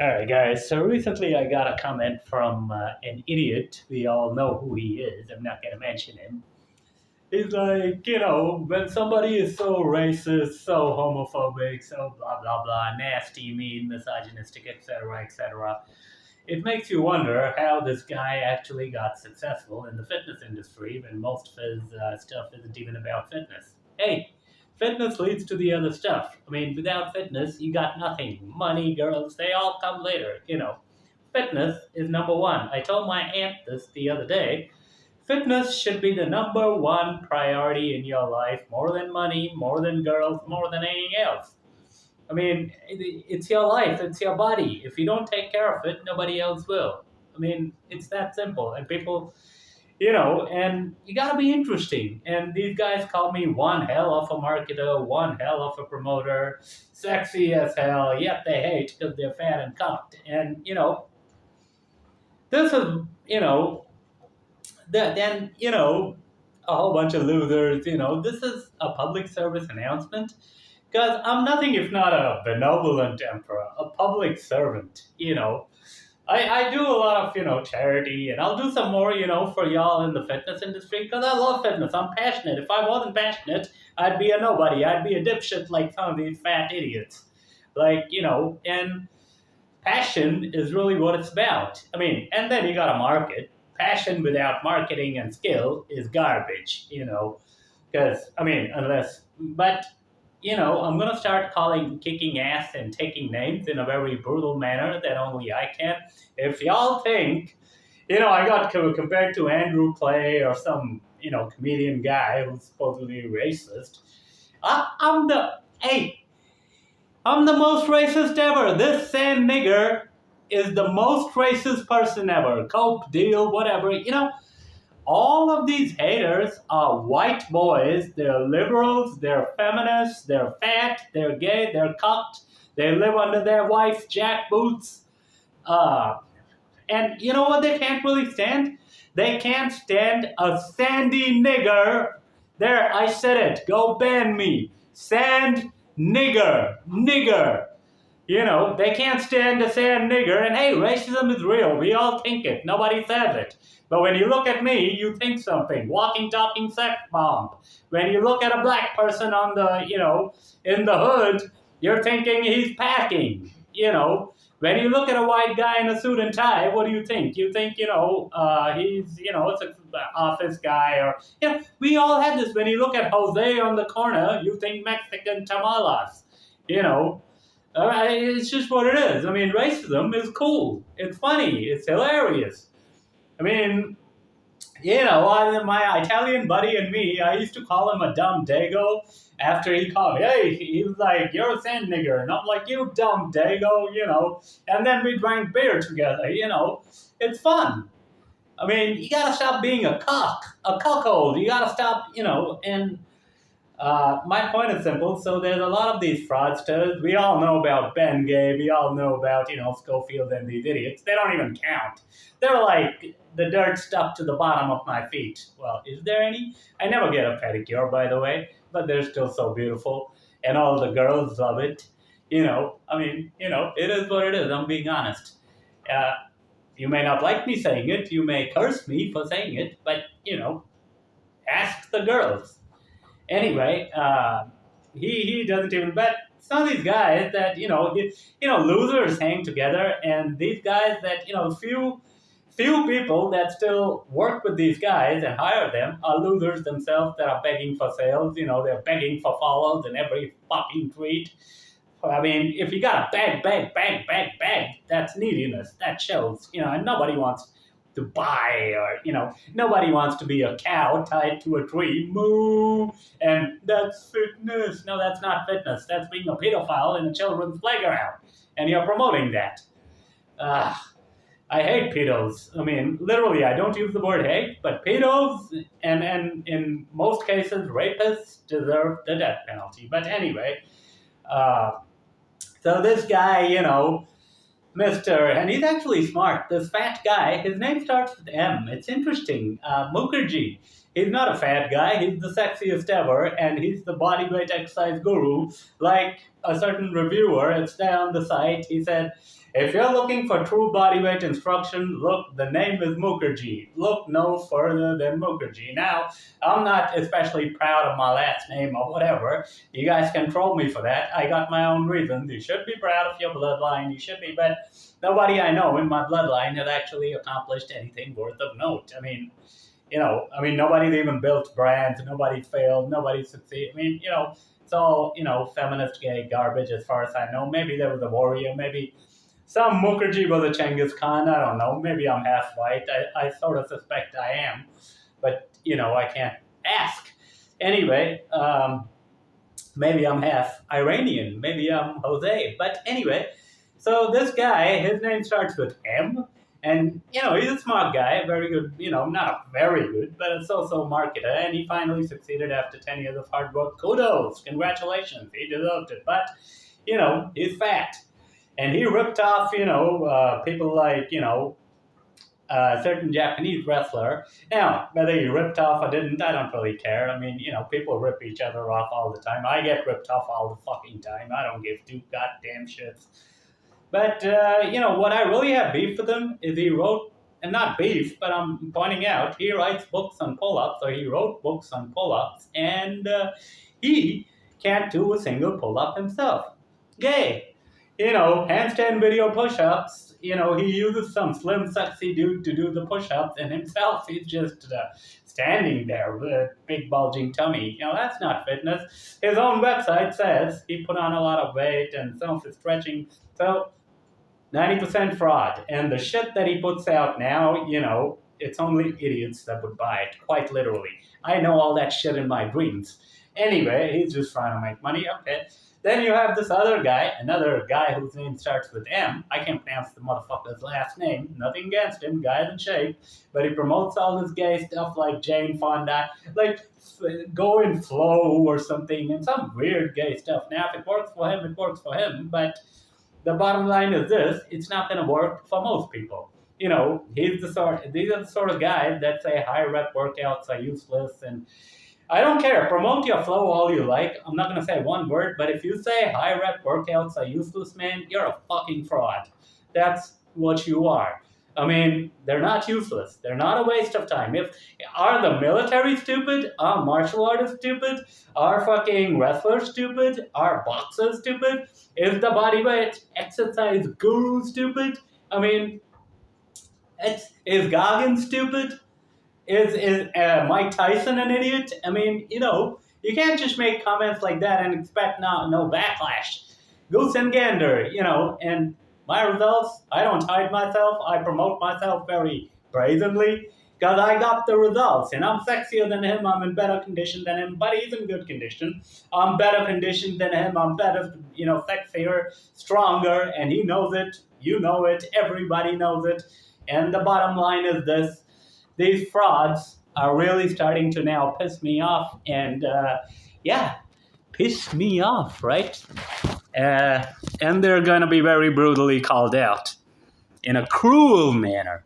All right, guys. So recently I got a comment from an idiot. We all know who he is. I'm not going to mention him. He's like, when somebody is so racist, so homophobic, so blah, blah, blah, nasty, mean, misogynistic, etc., etc., it makes you wonder how this guy actually got successful in the fitness industry when most of his stuff isn't even about fitness. Hey, fitness leads to the other stuff. I mean, without fitness, you got nothing. Money, girls, they all come later. Fitness is number one. I told my aunt this the other day. Fitness should be the number one priority in your life, more than money, more than girls, more than anything else. I mean, it's your life, it's your body. If you don't take care of it, nobody else will. I mean, it's that simple. And people, and you gotta be interesting. And these guys call me one hell of a marketer, one hell of a promoter, sexy as hell, yet they hate because they're fat and cocked. And, this is, you know, then, a whole bunch of losers. This is a public service announcement because I'm nothing if not a benevolent emperor, a public servant. I do a lot of, charity, and I'll do some more, for y'all in the fitness industry because I love fitness. I'm passionate. If I wasn't passionate, I'd be a nobody. I'd be a dipshit like some of these fat idiots. And passion is really what it's about. I mean, and then you got to market. Passion without marketing and skill is garbage. Because, I mean, I'm going to start kicking ass and taking names in a very brutal manner that only I can. If y'all think, I got compared to Andrew Clay or some, comedian guy who's supposedly racist, hey, I'm the most racist ever. This sand nigger is the most racist person ever. Cope, deal, whatever. All of these haters are white boys. They're liberals, they're feminists, they're fat, they're gay, they're cucked, they live under their wife's jackboots. And you know what they can't really stand? They can't stand a sandy nigger. There, I said it. Go ban me. Sand nigger. Nigger. They can't stand a sand nigger. And hey, racism is real. We all think it. Nobody says it. But when you look at me, you think something. Walking, talking sex bomb. When you look at a black person in the hood, you're thinking he's packing. When you look at a white guy in a suit and tie, what do you think? You think, it's an office guy we all had this. When you look at Jose on the corner, you think Mexican tamales. You know, it's just what it is. I mean, racism is cool. It's funny. It's hilarious. I mean, my Italian buddy and me, I used to call him a dumb dago after he called me. Hey, he was like, you're a sand nigger. And I'm like, you dumb dago. And then we drank beer together. It's fun. I mean, you gotta stop being a cuckold. You gotta stop, and my point is simple. So there's a lot of these fraudsters. We all know about Ben Gay. We all know about, Schofield and these idiots. They don't even count. They're like the dirt stuck to the bottom of my feet. Well, is there any? I never get a pedicure, by the way, but they're still so beautiful. And all the girls love it. It is what it is. I'm being honest. Uh, you may not like me saying it. You may curse me for saying it, but, ask the girls. Anyway, he doesn't even bet. Some of these guys that losers hang together, and these guys that few people that still work with these guys and hire them are losers themselves that are begging for sales. They're begging for follows in every fucking tweet. I mean, if you got to beg, that's neediness. That shows, and nobody wants to buy or, nobody wants to be a cow tied to a tree. Moo! And that's fitness. No, that's not fitness. That's being a pedophile in a children's playground. And you're promoting that. Uh, I hate pedos. I mean, literally, I don't use the word hate, but pedos and in most cases, rapists deserve the death penalty. But anyway, uh, so this guy, and he's actually smart. This fat guy, his name starts with M. It's interesting. Mukherjee. He's not a fat guy. He's the sexiest ever, and he's the bodyweight exercise guru. Like a certain reviewer, it's there on the site. He said, if you're looking for true bodyweight instruction, look, the name is Mukherjee. Look no further than Mukherjee. Now, I'm not especially proud of my last name or whatever. You guys can troll me for that. I got my own reasons. You should be proud of your bloodline. You should be, but nobody I know in my bloodline has actually accomplished anything worth of note. Nobody's even built brands. Nobody failed. Nobody succeeded. It's all, feminist gay garbage as far as I know. Maybe there was a warrior. Maybe some Mukherjee was a Genghis Khan. I don't know. Maybe I'm half white. I sort of suspect I am. But, I can't ask. Anyway, maybe I'm half Iranian. Maybe I'm Jose. But anyway, so this guy, his name starts with M. And, he's a smart guy, very good, not very good, but a so-so marketer. And he finally succeeded after 10 years of hard work. Kudos. Congratulations. He deserved it. But, he's fat. And he ripped off, people like, a certain Japanese wrestler. Now, whether he ripped off or didn't, I don't really care. People rip each other off all the time. I get ripped off all the fucking time. I don't give two goddamn shits. But, what I really have beef with him is he wrote, and not beef, but I'm pointing out, he writes books on pull-ups, or he wrote books on pull-ups, and he can't do a single pull-up himself. Gay. Handstand video push-ups, he uses some slim, sexy dude to do the push-ups, and himself, he's just standing there with a big bulging tummy. That's not fitness. His own website says he put on a lot of weight and some of his stretching, so 90% fraud. And the shit that he puts out now, it's only idiots that would buy it, quite literally. I know all that shit in my dreams. Anyway, he's just trying to make money. Okay. Then you have this other guy, another guy whose name starts with M. I can't pronounce the motherfucker's last name. Nothing against him. Guy's in shape. But he promotes all this gay stuff like Jane Fonda, like Go in Flow or something, and some weird gay stuff. Now, if it works for him, it works for him. But the bottom line is this: it's not going to work for most people. These are the sort of guys that say high rep workouts are useless, and I don't care. Promote your flow all you like. I'm not going to say one word, but if you say high rep workouts are useless, man, you're a fucking fraud. That's what you are. They're not useless. They're not a waste of time. Are the military stupid? Are martial artists stupid? Are fucking wrestlers stupid? Are boxers stupid? Is the bodyweight exercise guru stupid? Is Goggins stupid? Is Mike Tyson an idiot? You can't just make comments like that and expect no backlash. Goose and gander, and my results, I don't hide myself. I promote myself very brazenly because I got the results. And I'm sexier than him. I'm in better condition than him, but he's in good condition. I'm better conditioned than him. I'm better, sexier, stronger, and he knows it. You know it. Everybody knows it. And the bottom line is this. These frauds are really starting to now piss me off. And, piss me off, right? And they're going to be very brutally called out in a cruel manner.